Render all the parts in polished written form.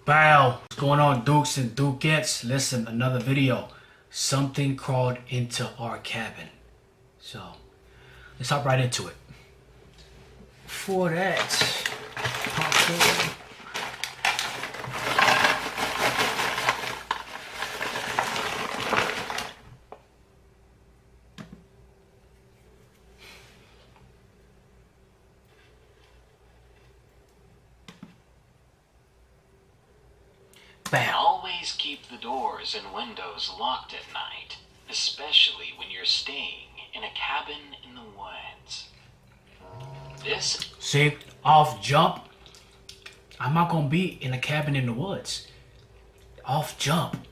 Bow. What's going on, Dukes and Dukettes? Listen, another video. Something crawled into our cabin. So, let's hop right into it. For that, popcorn. Always keep the doors and windows locked at night, especially when you're staying in a cabin in the woods. See, off jump. I'm not gonna be in a cabin in the woods. Off jump.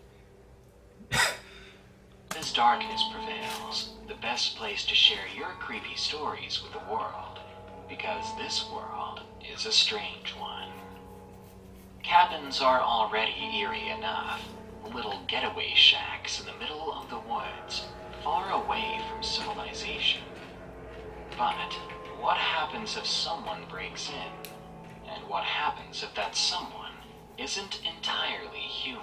As darkness prevails, the best place to share your creepy stories with the world, because this world is a strange one. Cabins are already eerie enough, little getaway shacks in the middle of the woods, far away from civilization. But what happens if someone breaks in? And what happens if that someone isn't entirely human?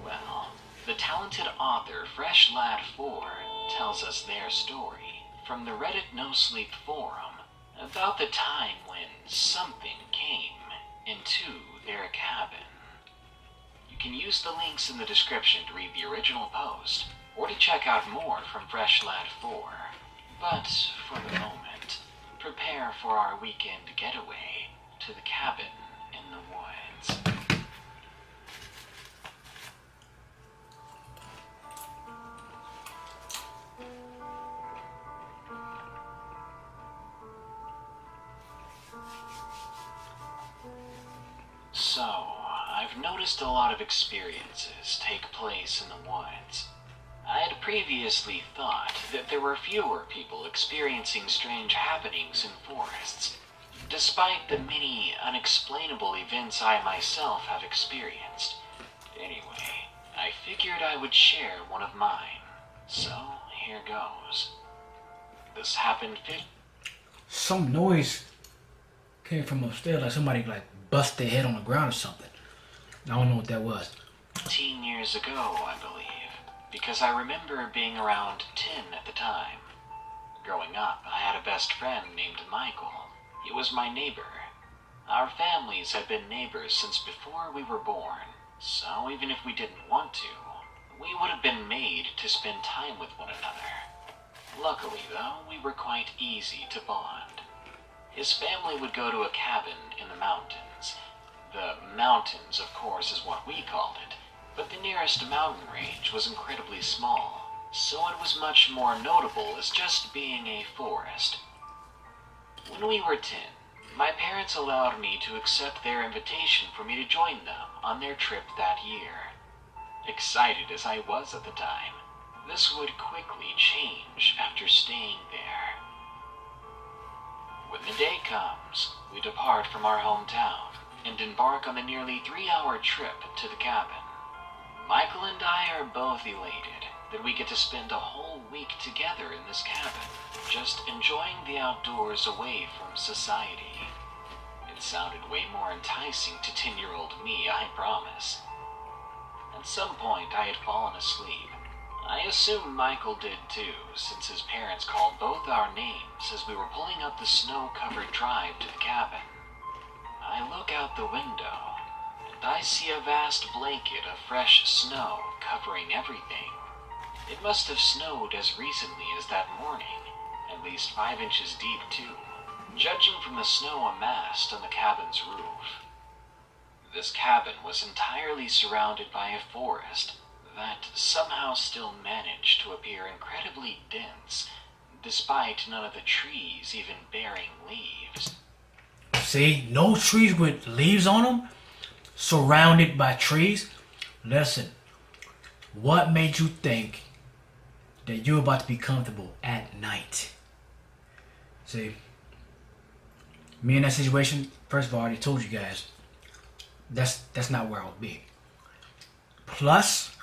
Well, the talented author Fresh Lad 4 tells us their story from the Reddit No Sleep forum about the time when something came into their cabin. You can use the links in the description to read the original post, or to check out more from Fresh Lad 4. But for the moment, prepare for our weekend getaway to the cabin in the woods. So, I've noticed a lot of experiences take place in the woods. I had previously thought that there were fewer people experiencing strange happenings in forests, despite the many unexplainable events I myself have experienced. Anyway, I figured I would share one of mine. So, here goes. This happened Some noise came from upstairs, like somebody bust their head on the ground or something. I don't know what that was. 15 years ago, I believe, because I remember being around 10 at the time. Growing up, I had a best friend named Michael. He was my neighbor. Our families had been neighbors since before we were born, so even if we didn't want to, we would have been made to spend time with one another. Luckily, though, we were quite easy to bond. His family would go to a cabin in the mountains. The mountains, of course, is what we called it, but the nearest mountain range was incredibly small, so it was much more notable as just being a forest. When we were 10, my parents allowed me to accept their invitation for me to join them on their trip that year. Excited as I was at the time, this would quickly change after staying there. When the day comes, we depart from our hometown and embark on the nearly 3-hour trip to the cabin. Michael and I are both elated that we get to spend a whole week together in this cabin, just enjoying the outdoors away from society. It sounded way more enticing to 10-year-old me, I promise. At some point, I had fallen asleep. I assume Michael did too, since his parents called both our names as we were pulling up the snow-covered drive to the cabin. I look out the window, and I see a vast blanket of fresh snow covering everything. It must have snowed as recently as that morning, at least 5 inches deep too, judging from the snow amassed on the cabin's roof. This cabin was entirely surrounded by a forest that somehow still managed to appear incredibly dense, despite none of the trees even bearing leaves. See, no trees with leaves on them, surrounded by trees. Listen, what made you think that you're about to be comfortable at night? See, me in that situation, first of all, I already told you guys, that's not where I'll be. Plus,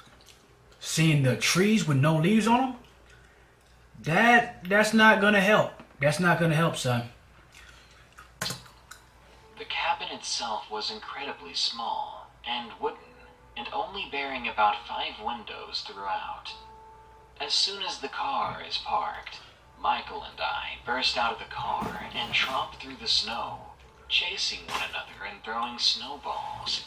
seeing the trees with no leaves on them, that's not gonna help. That's not gonna help, son. The cabin itself itself was incredibly small and wooden, and only bearing about 5 windows throughout. As soon as the car is parked, Michael and I burst out of the car and tromped through the snow, chasing one another and throwing snowballs.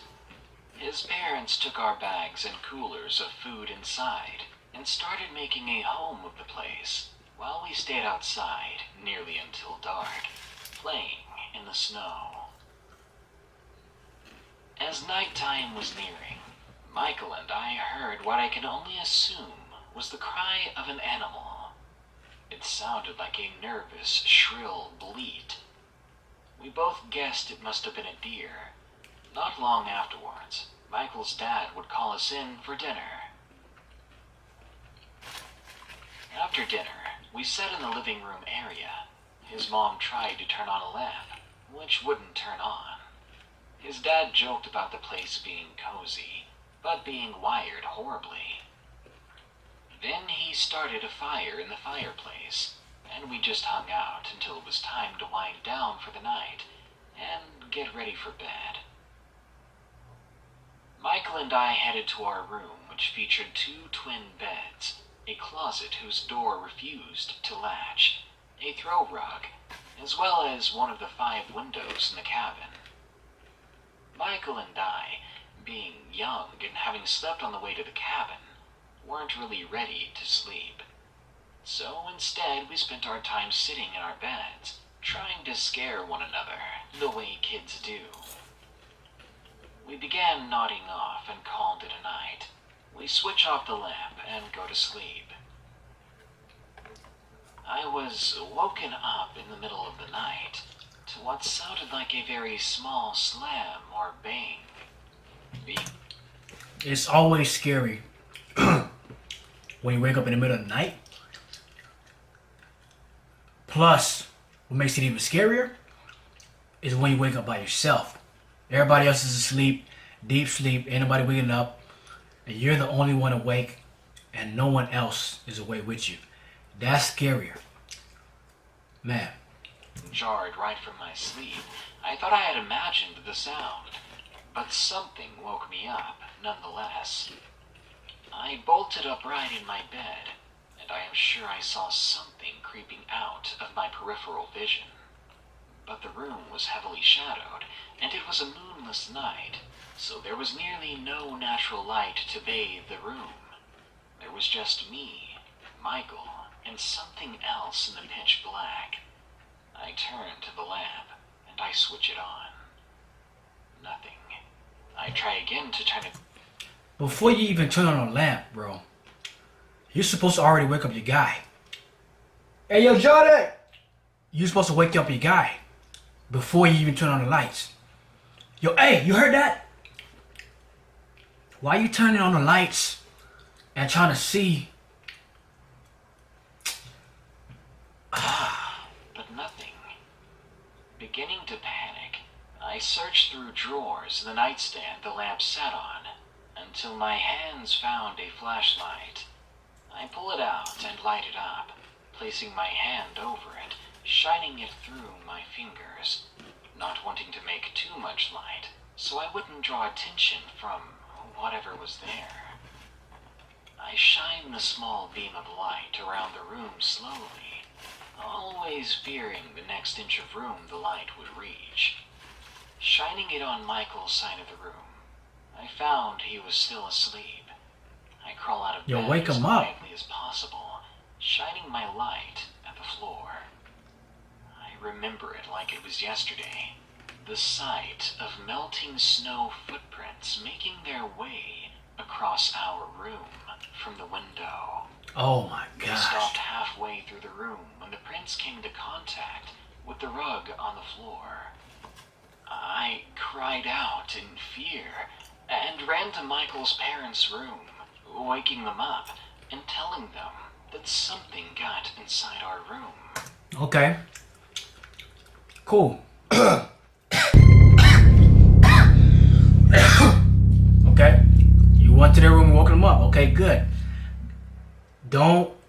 His parents took our bags and coolers of food inside and started making a home of the place, while we stayed outside nearly until dark, playing in the snow. As nighttime was nearing, Michael and I heard what I can only assume was the cry of an animal. It sounded like a nervous, shrill bleat. We both guessed it must have been a deer. Not long afterwards, Michael's dad would call us in for dinner. After dinner, we sat in the living room area. His mom tried to turn on a lamp, which wouldn't turn on. His dad joked about the place being cozy, but being wired horribly. Then he started a fire in the fireplace, and we just hung out until it was time to wind down for the night and get ready for bed. Michael and I headed to our room, which featured 2 twin beds, a closet whose door refused to latch, a throw rug, as well as one of the 5 windows in the cabin. Michael and I, being young and having slept on the way to the cabin, weren't really ready to sleep. So instead we spent our time sitting in our beds, trying to scare one another, the way kids do. We began nodding off and called it a night. We switch off the lamp and go to sleep. I was woken up in the middle of the night to what sounded like a very small slam or bang. It's always scary when you wake up in the middle of the night. Plus, what makes it even scarier is when you wake up by yourself. Everybody else is asleep, deep sleep, ain't nobody waking up, and you're the only one awake, and no one else is awake with you. That's scarier. Man. Jarred right from my sleep. I thought I had imagined the sound, but something woke me up nonetheless. I bolted upright in my bed, and I am sure I saw something creeping out of my peripheral vision. But the room was heavily shadowed, and it was a moonless night, so there was nearly no natural light to bathe the room. There was just me, Michael, and something else in the pitch black. I turn to the lamp, and I switch it on. Nothing. I try again to turn it... Before you even turn on a lamp, bro, you're supposed to already wake up your guy. Hey, yo, Jordan! You're supposed to wake up your guy before you even turn on the lights. Yo, hey, you heard that? Why you turning on the lights and trying to see? But nothing. Beginning to panic, I searched through drawers in the nightstand the lamp sat on until my hands found a flashlight. I pull it out and light it up, placing my hand over it, shining it through my fingers, not wanting to make too much light so I wouldn't draw attention from whatever was there. I shine the small beam of light around the room slowly, always fearing the next inch of room the light would reach. Shining it on Michael's side of the room, I found he was still asleep. I crawl out of bed Wake as him up. quietly as possible, shining my light at the floor. I remember it like it was yesterday. The sight of melting snow footprints making their way across our room from the window. Oh my They gosh. stopped halfway through the room when the prints came into contact with the rug on the floor. I cried out in fear and ran to Michael's parents' room, waking them up and telling them that something got inside our room. Okay. Cool. Okay. You went to their room and woke them up. Okay, good.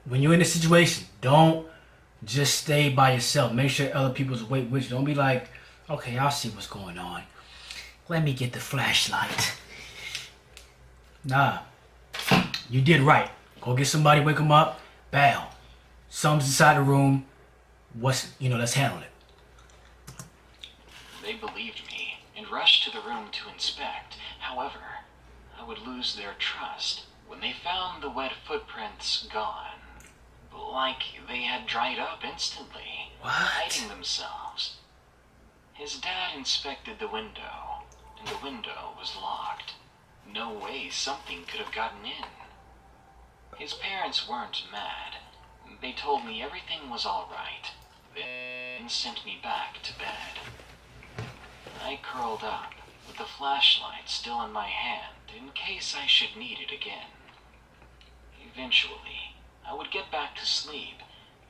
When you're in this situation, don't just stay by yourself. Make sure other people's awake with you. Don't be like, okay, I'll see what's going on. Let me get the flashlight. Nah, you did right. Go get somebody, wake them up. Bam. Something's inside the room. Let's handle it. They believed me and rushed to the room to inspect. However, I would lose their trust when they found the wet footprints gone. Like they had dried up instantly, hiding themselves. His dad inspected the window, and the window was locked. No way something could have gotten in. His parents weren't mad. They told me everything was all right, then sent me back to bed. I curled up, with the flashlight still in my hand in case I should need it again. Eventually, I would get back to sleep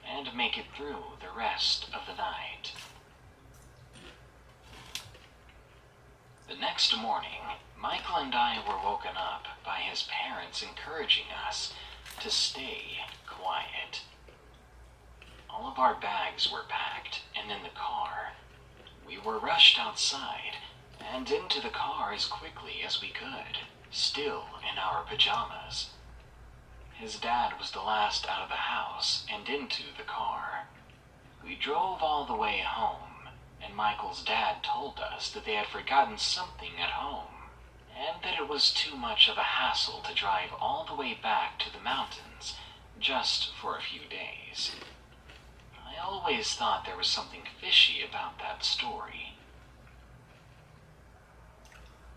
and make it through the rest of the night. The next morning, Michael and I were woken up by his parents encouraging us to stay quiet. All of our bags were packed and in the car. We were rushed outside and into the car as quickly as we could, still in our pajamas. His dad was the last out of the house and into the car. We drove all the way home, and Michael's dad told us that they had forgotten something at home, and that it was too much of a hassle to drive all the way back to the mountains just for a few days. I always thought there was something fishy about that story.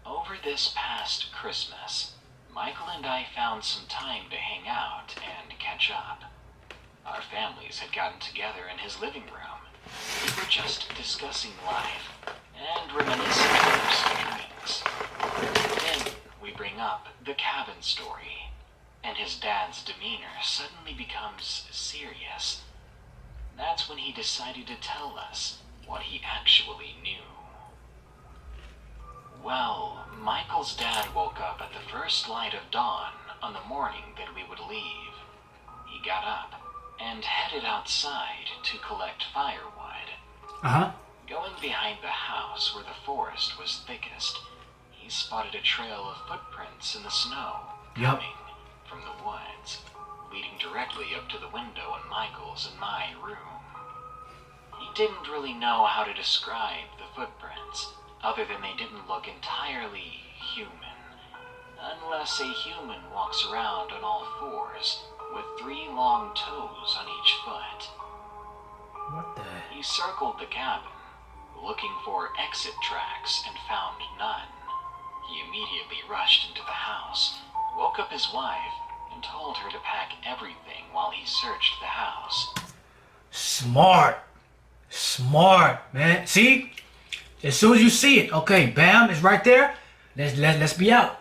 Over this past Christmas, Michael and I found some time to hang out and catch up. Our families had gotten together in his living room. We were just discussing life and reminiscing over some drinks. Then we bring up the cabin story, and his dad's demeanor suddenly becomes serious. That's when he decided to tell us what he actually knew. Well, Michael's dad woke up at the first light of dawn on the morning that we would leave. He got up and headed outside to collect firewood. Going behind the house where the forest was thickest, he spotted a trail of footprints in the snow coming from the woods, leading directly up to the window in Michael's and my room. He didn't really know how to describe the footprints, other than they didn't look entirely human, unless a human walks around on all fours with 3 long toes on each foot. What the? He circled the cabin, looking for exit tracks, and found none. He immediately rushed into the house, woke up his wife, and told her to pack everything while he searched the house. Smart, man. See? As soon as you see it, okay, bam, it's right there. Let's be out.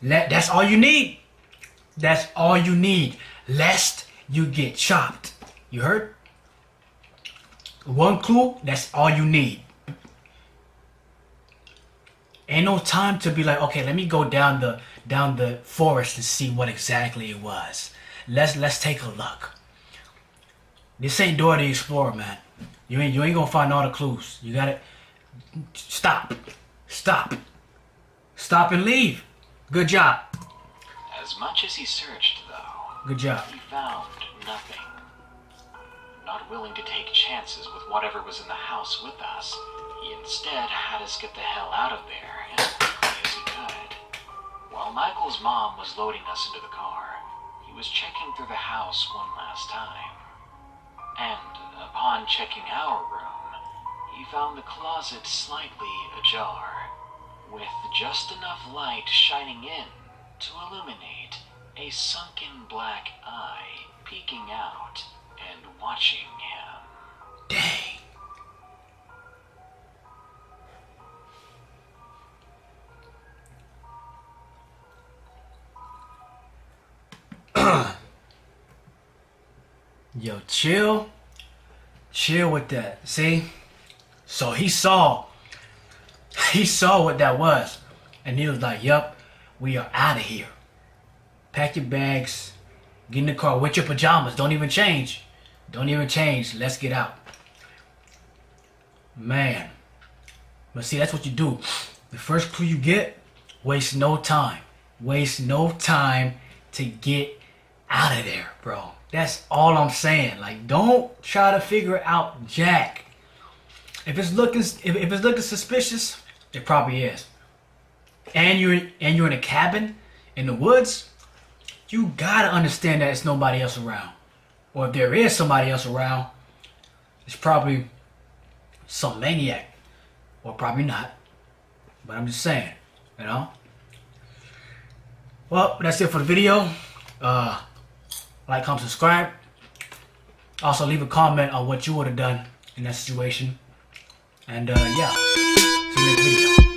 That's all you need. That's all you need. Lest you get chopped. You heard? One clue, that's all you need. Ain't no time to be like, okay, let me go down the forest and see what exactly it was. Let's take a look. This ain't Dora the Explorer, man. You ain't gonna find all the clues. You gotta stop and leave. Good job. As much as he searched, though, Good job. he found nothing. Not willing to take chances with whatever was in the house with us, he instead had us get the hell out of there as quickly as he could. While Michael's mom was loading us into the car, he was checking through the house one last time. And upon checking our room, he found the closet slightly ajar, with just enough light shining in to illuminate a sunken black eye peeking out and watching him. Dang. Yo, chill with that. See? So he saw what that was, and he was like, yup, we are out of here. Pack your bags, get in the car with your pajamas. Don't even change. Let's get out. Man. But see, that's what you do The first clue you get, waste no time. Waste no time to get out of there, bro. That's all I'm saying. Like, don't try to figure out jack. If it's looking suspicious, it probably is. And you're in a cabin in the woods, you gotta understand that it's nobody else around. Or if there is somebody else around, it's probably some maniac. Or probably not. But I'm just saying, you know? Well, that's it for the video. Like, comment, subscribe. Also, leave a comment on what you would have done in that situation. And yeah, see you next video.